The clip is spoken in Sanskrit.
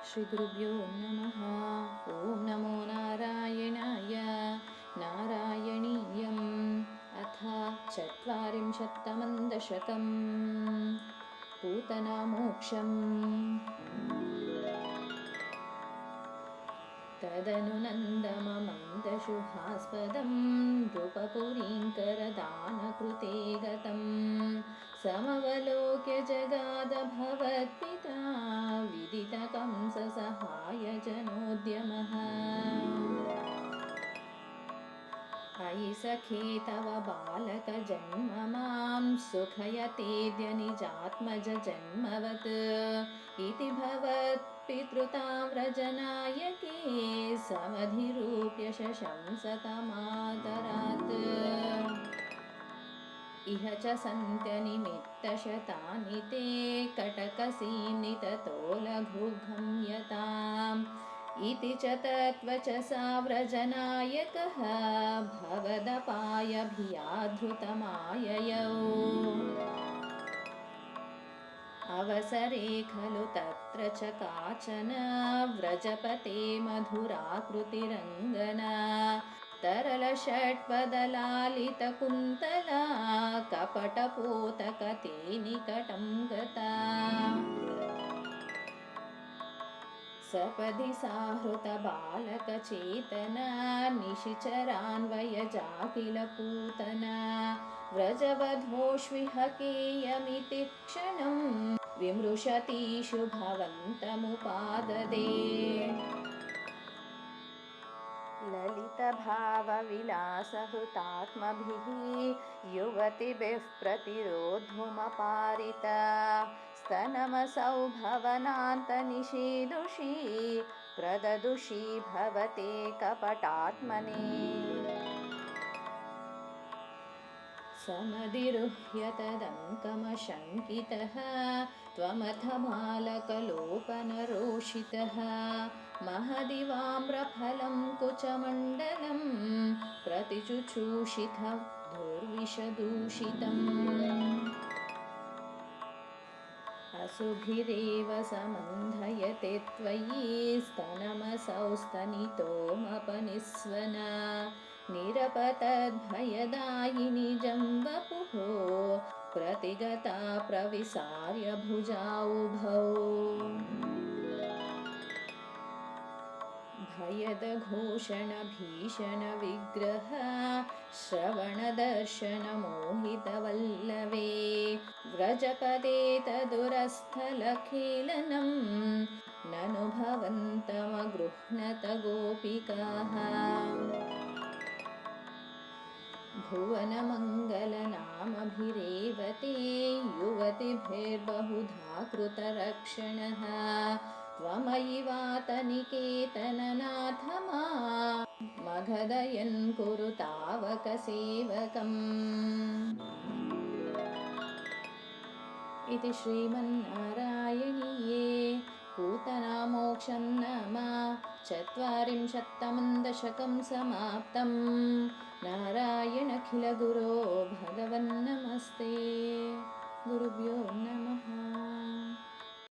श्रीगुरुभ्यो नमः। ॐ नमो नारायणाय। नारायणीयम् अथ 40 दशकम्। पूतनामोक्षम्। तदनु नन्दममन्दशुभास्पदं नृपपुरीङ्करदानकृते गतं समवलोक्य जगादभवत्पिता विदितकंससहायजनोद्यमः। अयि सखे तव बालकजन्म मां सुखयतेऽद्य निजात्मजन्मवत् इति भवत्पितृताव्रजनायके समधिरूप्य शशंसतमादरात्। इह च सन्त्यनिमित्तशतानि ते कटकसीम्निततो लघुगम्यताम् इति च तत्वचसा व्रजनायकः भवदपायभियाधृतमाययौ। अवसरे खलु तत्र च काचन व्रजपते मधुराकृतिरङ्गना तरलषट्पदलालितकुन्तला कपटपोतकते निकटं गता। सपदि साहृतबालकचेतना निशिचरान्वयजा किल पूतना व्रजवधोष्विहकेयमिति क्षणं विमृशतीषु भवन्तमुपाददे। ललितभावविलासहृतात्मभिः युवतिभिः प्रतिरोद्धुमपारिता स्तनमसौ भवनान्तनिषेदुषी प्रददुषी भवते कपटात्मने। समधिरुह्य तदङ्कमशङ्कितः त्वमथ बालकलोपनरोषितः महदिवाम्रफलं कुचमण्डलं प्रतिचुचूषिथ दुर्विषदूषितम्। असुभिरेव समन्धयते त्वयि स्तनमसौ स्तनितोमपनिस्वना निरपतद्भयदायिनि जम्बपुः प्रतिगता प्रविसार्य भुजाउभौ। भयदघोषणभीषणविग्रह श्रवणदर्शनमोहितवल्लवे व्रजपदे तदुरस्थलखेलनं ननु भवन्तमगृह्णत गोपिकाः। भुवनमङ्गलनामभिरेव ते युवतिभिर्बहुधा कृतरक्षणः त्वमयि वातनिकेतननाथ मघदयन् कुरु तावकसेवकम्। इति श्रीमन्नारायणीये पूतनामोक्षं नाम 40 दशकं समाप्तम्। नारायणखिलगुरो भगवन्नमस्ते। गुरुभ्यो नमः।